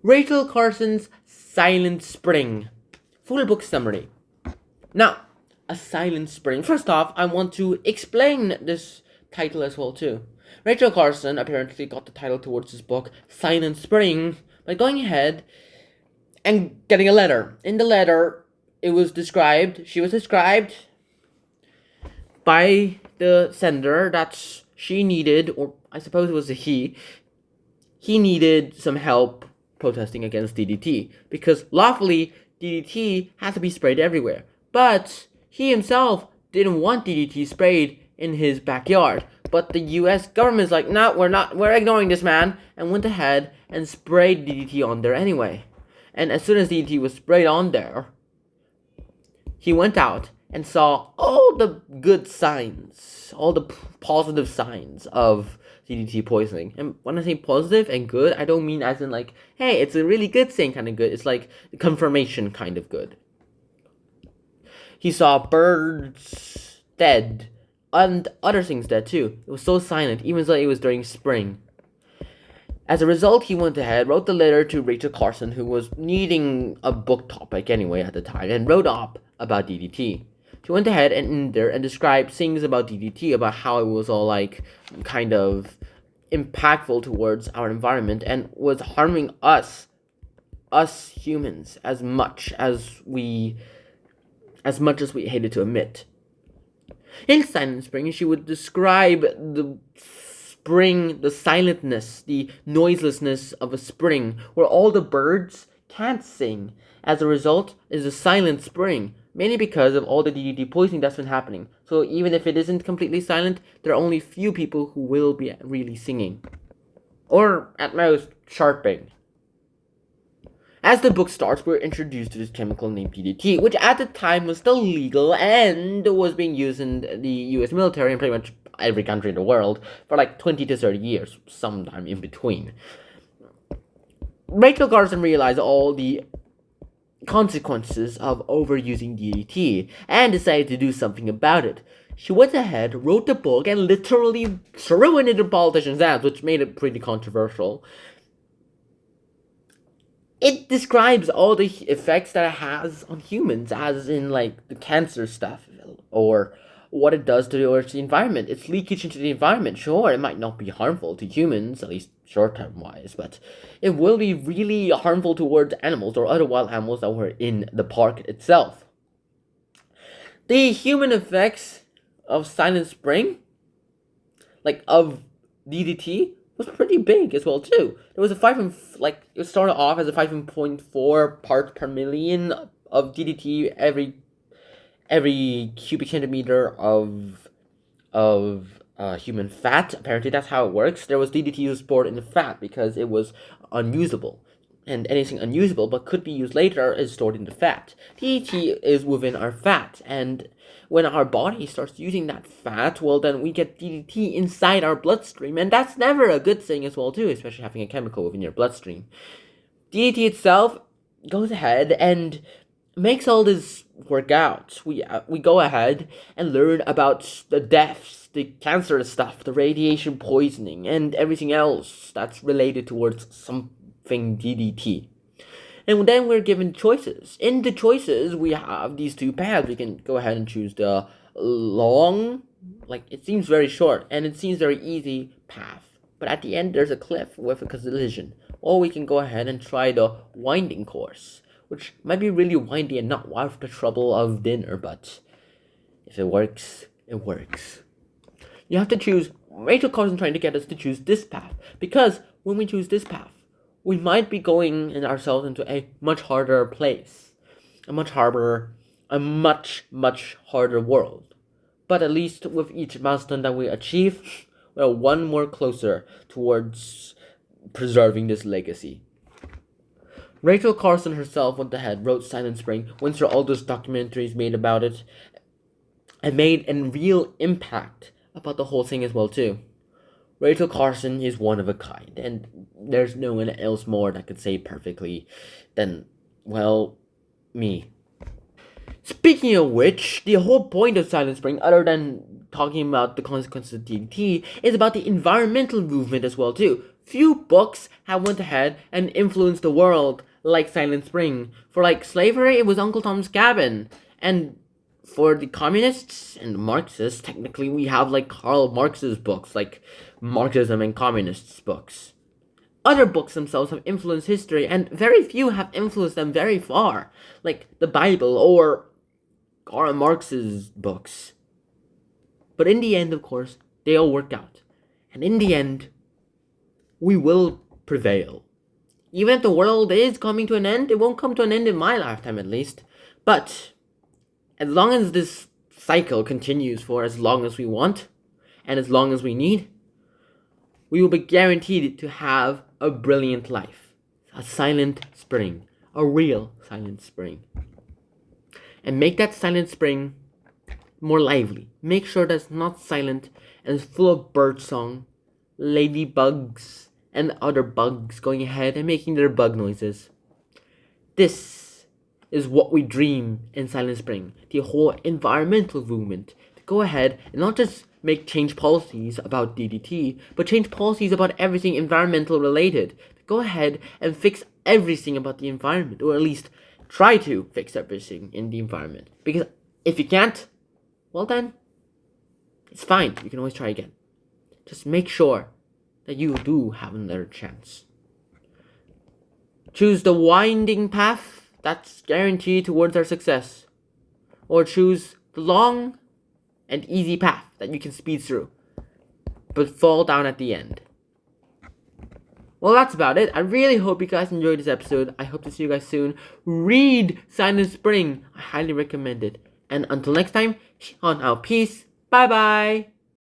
Rachel Carson's Silent Spring. Full book summary. Now, a silent spring. First off, I want to explain this title as well too. Rachel Carson apparently got the title towards this book, Silent Spring, by going ahead and getting a letter. In the letter, she was described by the sender that she needed, or I suppose it was a he needed some help protesting against DDT, because lawfully DDT has to be sprayed everywhere. But he himself didn't want DDT sprayed in his backyard. But the US government's like, no, we're ignoring this man, and went ahead and sprayed DDT on there anyway. And as soon as DDT was sprayed on there, he went out and saw all the good signs, all the positive signs of DDT poisoning. And when I say positive and good, I don't mean as in like, hey, it's a really good thing kind of good. It's like confirmation kind of good. He saw birds dead and other things dead too. It was so silent, even though it was during spring. As a result, he went ahead, wrote the letter to Rachel Carson, who was needing a book topic anyway at the time, and wrote up about DDT. She went ahead and in there and described things about DDT, about how it was all like kind of impactful towards our environment and was harming us humans as much as we hated to admit. In Silent Spring, she would describe the spring, the silentness, the noiselessness of a spring, where all the birds can't sing. As a result, is a silent spring, mainly because of all the DDT poisoning that's been happening. So even if it isn't completely silent, there are only few people who will be really singing. Or, at most, chirping. As the book starts, we're introduced to this chemical named DDT, which at the time was still legal and was being used in the US military and pretty much every country in the world for like 20 to 30 years, sometime in between. Rachel Carson realized all the consequences of overusing DDT and decided to do something about it. She went ahead, wrote the book, and literally threw it into politicians' hands, which made it pretty controversial. It describes all the effects that it has on humans, as in like the cancer stuff, or what it does to the environment. Its leakage into the environment. Sure, it might not be harmful to humans, at least short-term wise, but it will be really harmful towards animals or other wild animals that were in the park itself. The human effects of Silent Spring, like of DDT, was pretty big as well too. There was it started off as a 5.4 parts per million of DDT every cubic centimeter of human fat. Apparently that's how it works. There was DDT stored in the fat because it was unusable. And anything unusable but could be used later is stored in the fat. DDT is within our fat, and when our body starts using that fat, well then we get DDT inside our bloodstream, and that's never a good thing as well too, especially having a chemical within your bloodstream. DDT itself goes ahead and makes all this work out. We go ahead and learn about the deaths, the cancer stuff, the radiation poisoning, and everything else that's related towards something DDT. And then we're given choices. In the choices, we have these two paths. We can go ahead and choose the long, it seems very short, and it seems very easy path. But at the end, there's a cliff with a collision. Or we can go ahead and try the winding course, which might be really windy and not worth the trouble of dinner, but if it works, it works. You have to choose. Rachel Carson trying to get us to choose this path, because when we choose this path, we might be going ourselves into a much harder place, a much harder world. But at least with each milestone that we achieve, we're one more closer towards preserving this legacy. Rachel Carson herself went ahead, wrote Silent Spring, went through all those documentaries made about it, and made a real impact about the whole thing as well too. Rachel Carson is one of a kind, and there's no one else more that could say perfectly than, well, me. Speaking of which, the whole point of Silent Spring, other than talking about the consequences of DDT, is about the environmental movement as well too. few books have went ahead and influenced the world like Silent Spring. For like slavery, it was Uncle Tom's Cabin. And for the communists and the Marxists, technically we have like Karl Marx's books, like Marxism and Communists books. Other books themselves have influenced history, and very few have influenced them very far, like the Bible or Karl Marx's books. But in the end, of course, they all work out. And in the end, we will prevail. Even if the world is coming to an end, it won't come to an end in my lifetime at least. But as long as this cycle continues for as long as we want, and as long as we need, we will be guaranteed to have a brilliant life. A silent spring. A real silent spring. And make that silent spring more lively. Make sure that it's not silent and it's full of birdsong, ladybugs, and other bugs going ahead and making their bug noises. This is what we dream in Silent Spring. The whole environmental movement. To go ahead and not just make change policies about DDT, but change policies about everything environmental related. To go ahead and fix everything about the environment, or at least try to fix everything in the environment. Because if you can't, well then, it's fine. You can always try again. Just make sure that you do have another chance. Choose the winding path that's guaranteed towards our success. Or choose the long and easy path that you can speed through, but fall down at the end. Well, that's about it. I really hope you guys enjoyed this episode. I hope to see you guys soon. Read Silent Spring. I highly recommend it. And until next time, on out. Peace. Bye bye.